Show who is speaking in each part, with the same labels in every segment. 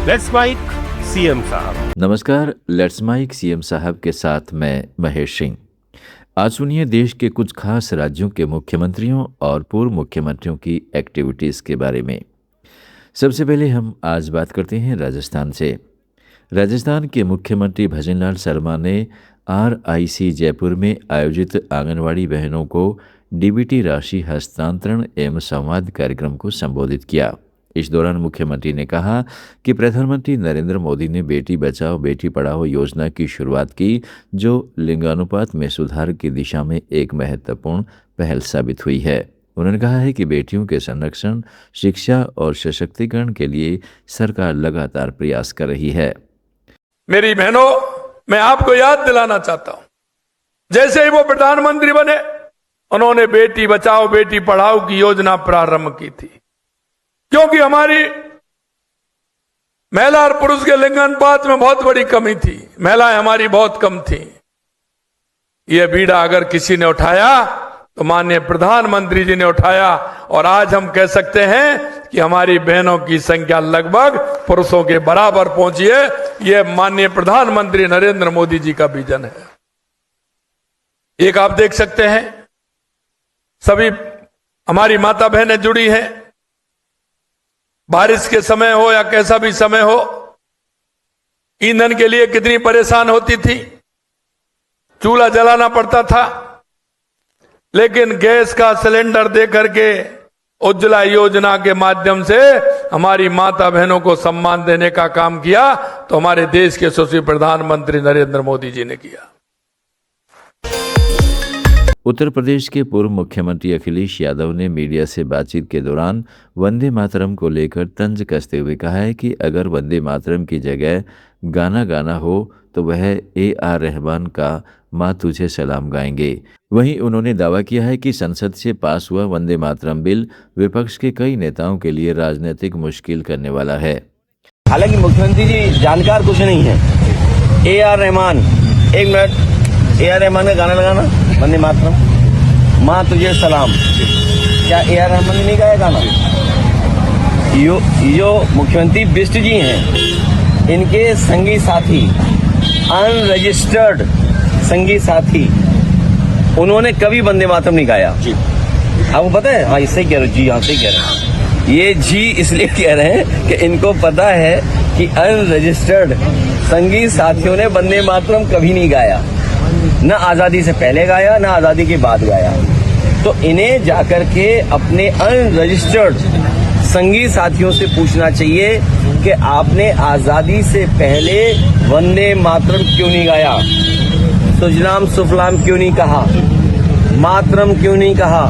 Speaker 1: Let's mic CM साहब।
Speaker 2: नमस्कार, let's mic CM साहब के साथ मैं महेश सिंह। आज सुनिए देश के कुछ खास राज्यों के मुख्यमंत्रियों और पूर्व मुख्यमंत्रियों की एक्टिविटीज़ के बारे में। सबसे पहले हम आज बात करते हैं राजस्थान से। राजस्थान के मुख्यमंत्री भजनलाल शर्मा ने RIC जयपुर में आयोजित आंगनवाड़ी बहनों को DBT राशि हस्तांतरण एवं संवाद कार्यक्रम को संबोधित किया। इस दौरान मुख्यमंत्री ने कहा कि प्रधानमंत्री नरेंद्र मोदी ने बेटी बचाओ बेटी पढ़ाओ योजना की शुरुआत की, जो लिंगानुपात में सुधार की दिशा में एक महत्वपूर्ण पहल साबित हुई है। उन्होंने कहा है कि बेटियों के संरक्षण, शिक्षा और सशक्तिकरण के लिए सरकार लगातार प्रयास कर रही है।
Speaker 3: मेरी बहनों, मैं आपको याद दिलाना चाहता हूं, जैसे ही वो प्रधानमंत्री बने उन्होंने बेटी बचाओ बेटी पढ़ाओ की योजना प्रारंभ की थी, क्योंकि हमारी महिला और पुरुष के लिंगानुपात में बहुत बड़ी कमी थी। महिलाएं हमारी बहुत कम थी। यह बीड़ा अगर किसी ने उठाया तो माननीय प्रधानमंत्री जी ने उठाया, और आज हम कह सकते हैं कि हमारी बहनों की संख्या लगभग पुरुषों के बराबर पहुंची है। यह माननीय प्रधानमंत्री नरेंद्र मोदी जी का विजन है। एक आप देख सकते हैं, सभी हमारी माता बहनें जुड़ी हैं। बारिश के समय हो या कैसा भी समय हो, ईंधन के लिए कितनी परेशान होती थी, चूल्हा जलाना पड़ता था, लेकिन गैस का सिलेंडर दे करके उज्ज्वला योजना के माध्यम से हमारी माता बहनों को सम्मान देने का काम किया, तो हमारे देश के यशस्वी प्रधानमंत्री नरेंद्र मोदी जी ने किया।
Speaker 2: उत्तर प्रदेश के पूर्व मुख्यमंत्री अखिलेश यादव ने मीडिया से बातचीत के दौरान वंदे मातरम को लेकर तंज कसते हुए कहा है कि अगर वंदे मातरम की जगह गाना गाना हो तो वह AR रहमान का माँ तुझे सलाम गाएंगे। वहीं उन्होंने दावा किया है कि संसद से पास हुआ वंदे मातरम बिल विपक्ष के कई नेताओं के लिए राजनीतिक मुश्किल करने वाला है।
Speaker 4: हालांकि मुख्यमंत्री जी जानकार कुछ नहीं है। AR रहमान, एक मिनट, AR रहमान का गाना लगाना, वंदे मातरम, माँ तुझे सलाम, क्या AR रहमान ने नहीं गाया गाना? यो मुख्यमंत्री बिष्ट जी हैं, इनके संगी साथी, अनरजिस्टर्ड संगी साथी, उन्होंने कभी वंदे मातरम नहीं गाया। आपको पता है? हाँ, इससे कह रहे हो जी, हाँ सही कह रहे हैं। ये जी इसलिए कह रहे हैं कि इनको पता है कि अनरजिस्टर्ड संगी साथियों ने वंदे मातरम कभी नहीं गाया, न आज़ादी से पहले गाया न आज़ादी के बाद गाया। तो इन्हें जाकर के अपने अनरजिस्टर्ड संगी साथियों से पूछना चाहिए कि आपने आज़ादी से पहले वंदे मातरम क्यों नहीं गाया, सुजलाम सुफलाम क्यों नहीं कहा, मातरम क्यों नहीं कहा,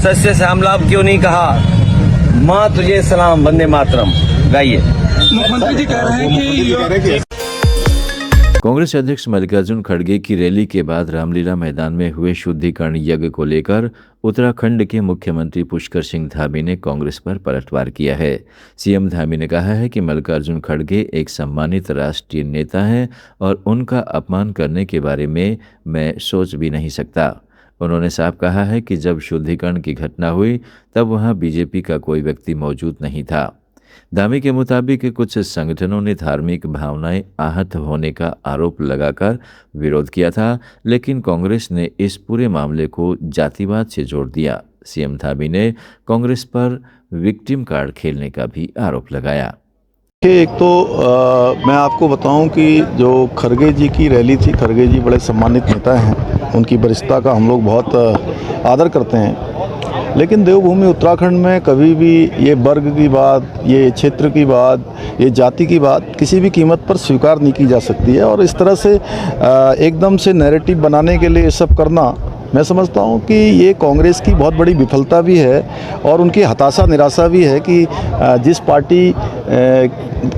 Speaker 4: सस्य श्यामलाभ क्यों नहीं कहा, माँ तुझे सलाम, वंदे मातरम गाइए।
Speaker 5: मुख्यमंत्री जी कह रहे हैं कि
Speaker 2: कांग्रेस अध्यक्ष मल्लिकार्जुन खड़गे की रैली के बाद रामलीला मैदान में हुए शुद्धिकरण यज्ञ को लेकर उत्तराखंड के मुख्यमंत्री पुष्कर सिंह धामी ने कांग्रेस पर पलटवार किया है। CM धामी ने कहा है कि मल्लिकार्जुन खड़गे एक सम्मानित राष्ट्रीय नेता हैं और उनका अपमान करने के बारे में मैं सोच भी नहीं सकता। उन्होंने साफ कहा है कि जब शुद्धिकरण की घटना हुई तब वहां BJP का कोई व्यक्ति मौजूद नहीं था। धामी के मुताबिक कुछ संगठनों ने धार्मिक भावनाएं आहत होने का आरोप लगाकर विरोध किया था, लेकिन कांग्रेस ने इस पूरे मामले को जातिवाद से जोड़ दिया। CM धामी ने कांग्रेस पर विक्टिम कार्ड खेलने का भी आरोप लगाया।
Speaker 6: एक तो मैं आपको बताऊं कि जो खड़गे जी की रैली थी, खड़गे जी बड़े सम्मानित नेता हैं, उनकी वरिष्ठता का हम लोग बहुत आदर करते हैं, लेकिन देवभूमि उत्तराखंड में कभी भी ये वर्ग की बात, ये क्षेत्र की बात, ये जाति की बात किसी भी कीमत पर स्वीकार नहीं की जा सकती है। और इस तरह से एकदम से नैरेटिव बनाने के लिए ये सब करना, मैं समझता हूँ कि ये कांग्रेस की बहुत बड़ी विफलता भी है और उनकी हताशा निराशा भी है कि जिस पार्टी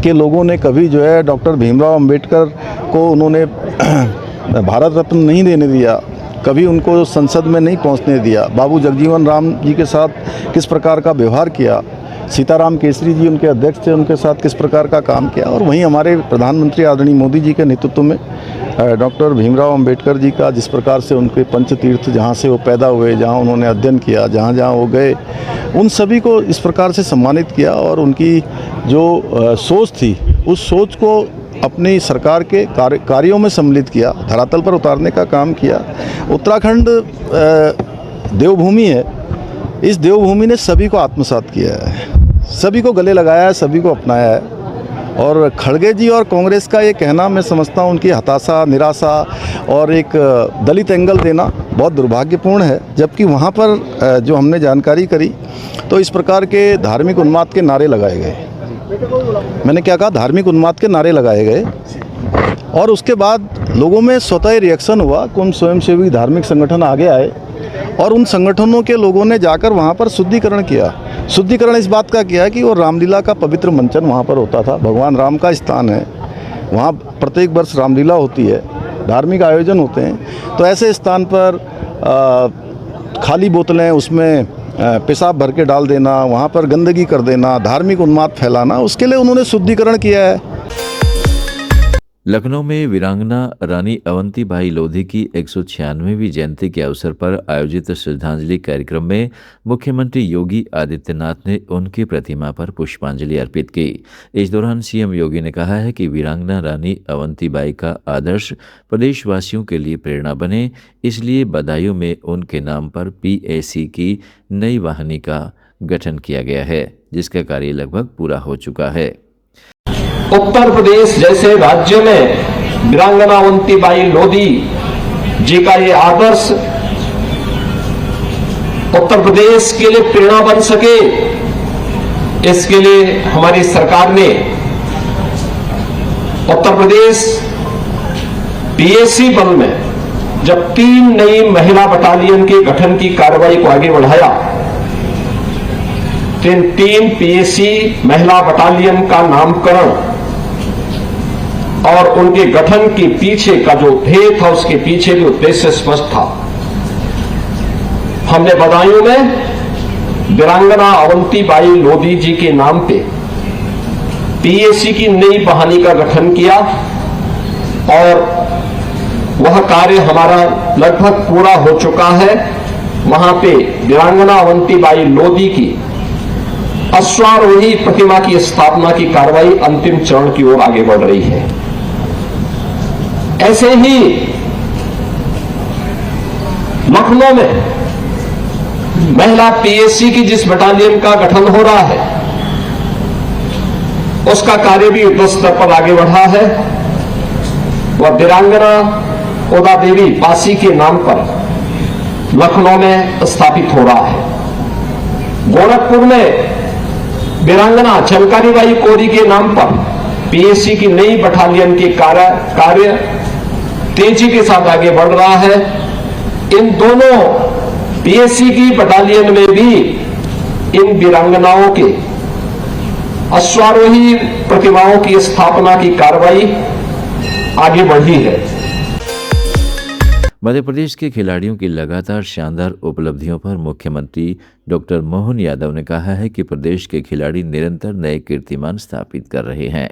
Speaker 6: के लोगों ने कभी जो है डॉक्टर भीमराव अंबेडकर को उन्होंने भारत रत्न नहीं देने दिया, कभी उनको संसद में नहीं पहुंचने दिया, बाबू जगजीवन राम जी के साथ किस प्रकार का व्यवहार किया, सीताराम केसरी जी उनके अध्यक्ष थे, उनके साथ किस प्रकार का काम किया, और वहीं हमारे प्रधानमंत्री आदरणीय मोदी जी के नेतृत्व में डॉक्टर भीमराव अंबेडकर जी का जिस प्रकार से उनके पंचतीर्थ जहाँ से वो पैदा हुए, जहाँ उन्होंने अध्ययन किया, जहाँ जहाँ वो गए, उन सभी को इस प्रकार से सम्मानित किया और उनकी जो सोच थी उस सोच को अपनी सरकार के कार्यों में सम्मिलित किया, धरातल पर उतारने का काम किया। उत्तराखंड देवभूमि है, इस देवभूमि ने सभी को आत्मसात किया है, सभी को गले लगाया है, सभी को अपनाया है। और खड़गे जी और कांग्रेस का ये कहना, मैं समझता हूँ उनकी हताशा, निराशा और एक दलित एंगल देना बहुत दुर्भाग्यपूर्ण है। जबकि वहाँ पर जो हमने जानकारी करी तो इस प्रकार के धार्मिक उन्माद के नारे लगाए गए। मैंने क्या कहा? धार्मिक उन्माद के नारे लगाए गए और उसके बाद लोगों में स्वतः रिएक्शन हुआ कि उन स्वयंसेवी धार्मिक संगठन आगे आए और उन संगठनों के लोगों ने जाकर वहाँ पर शुद्धिकरण किया। शुद्धिकरण इस बात का किया कि वो रामलीला का पवित्र मंचन वहाँ पर होता था, भगवान राम का स्थान है, वहाँ प्रत्येक वर्ष रामलीला होती है, धार्मिक आयोजन होते हैं। तो ऐसे स्थान पर खाली बोतलें उसमें पेशाब भर के डाल देना, वहाँ पर गंदगी कर देना, धार्मिक उन्माद फैलाना, उसके लिए उन्होंने शुद्धिकरण किया है।
Speaker 2: लखनऊ में वीरांगना रानी अवंतीबाई लोधी की 196वीं जयंती के अवसर पर आयोजित श्रद्धांजलि कार्यक्रम में मुख्यमंत्री योगी आदित्यनाथ ने उनकी प्रतिमा पर पुष्पांजलि अर्पित की। इस दौरान सीएम योगी ने कहा है कि वीरांगना रानी अवंतीबाई का आदर्श प्रदेशवासियों के लिए प्रेरणा बने, इसलिए बदायूं में उनके नाम पर पीएसी की नई वाहिनी का गठन किया गया है, जिसका कार्य लगभग पूरा हो चुका है।
Speaker 7: उत्तर प्रदेश जैसे राज्य में वीरांगना अवंतीबाई लोधी जी का ये आदर्श उत्तर प्रदेश के लिए प्रेरणा बन सके, इसके लिए हमारी सरकार ने उत्तर प्रदेश पीएसी बल में जब 3 नई महिला बटालियन के गठन की कार्रवाई को आगे बढ़ाया, 3 पीएसी महिला बटालियन का नामकरण और उनके गठन के पीछे का जो ध्येय था, उसके पीछे भी उद्देश्य स्पष्ट था। हमने बदायूं में वीरांगना अवंतीबाई लोधी जी के नाम पे पीएसी की नई वाहिनी का गठन किया और वह कार्य हमारा लगभग पूरा हो चुका है। वहां पे वीरांगना अवंतीबाई लोधी की अश्वारोही प्रतिमा की स्थापना की कार्रवाई अंतिम चरण की ओर आगे बढ़ रही है। ऐसे ही लखनऊ में महिला पीएसी की जिस बटालियन का गठन हो रहा है, उसका कार्य भी युद्ध स्तर पर आगे बढ़ा है। वह वीरांगना ओदा देवी पासी के नाम पर लखनऊ में स्थापित हो रहा है। गोरखपुर में वीरांगना झलकारीबाई कोरी के नाम पर पीएसी की नई बटालियन के कार्य तेजी के साथ आगे बढ़ रहा है। इन दोनों पीएसी की बटालियन में भी इन वीरांगनाओं के अश्वारोही प्रतिमाओं की स्थापना की कार्रवाई आगे बढ़ी है।
Speaker 2: मध्य प्रदेश के खिलाड़ियों की लगातार शानदार उपलब्धियों पर मुख्यमंत्री डॉक्टर मोहन यादव ने कहा है कि प्रदेश के खिलाड़ी निरंतर नए कीर्तिमान स्थापित कर रहे हैं।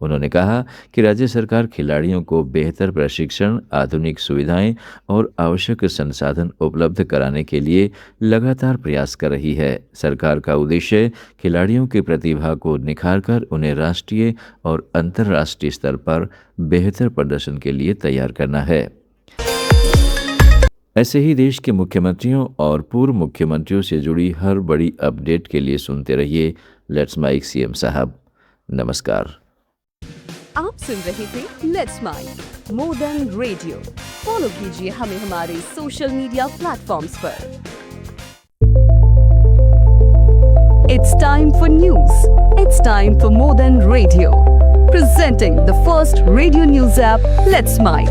Speaker 2: उन्होंने कहा कि राज्य सरकार खिलाड़ियों को बेहतर प्रशिक्षण, आधुनिक सुविधाएं और आवश्यक संसाधन उपलब्ध कराने के लिए लगातार प्रयास कर रही है। सरकार का उद्देश्य खिलाड़ियों की प्रतिभा को निखारकर उन्हें राष्ट्रीय और अंतर्राष्ट्रीय स्तर पर बेहतर प्रदर्शन के लिए तैयार करना है। ऐसे ही देश के मुख्यमंत्रियों और पूर्व मुख्यमंत्रियों से जुड़ी हर बड़ी अपडेट के लिए सुनते रहिए लेट्स माइक सीएम साहब। नमस्कार।
Speaker 8: आप सुन रहे थे let's make more than radio. Follow कीजिए हमें हमारे सोशल मीडिया प्लेटफॉर्म्स पर। It's time for news. It's time for more than radio. Presenting the first radio news app, Let's Mic.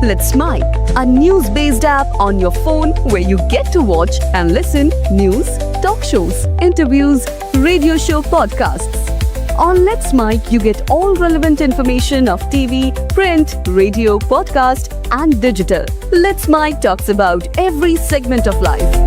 Speaker 8: Let's Mic, a news-based app on your phone where you get to watch and listen news, talk shows, interviews, radio show podcasts. On Let's Mic, you get all relevant information of TV, print, radio, podcast, and digital. Let's Mic talks about every segment of life.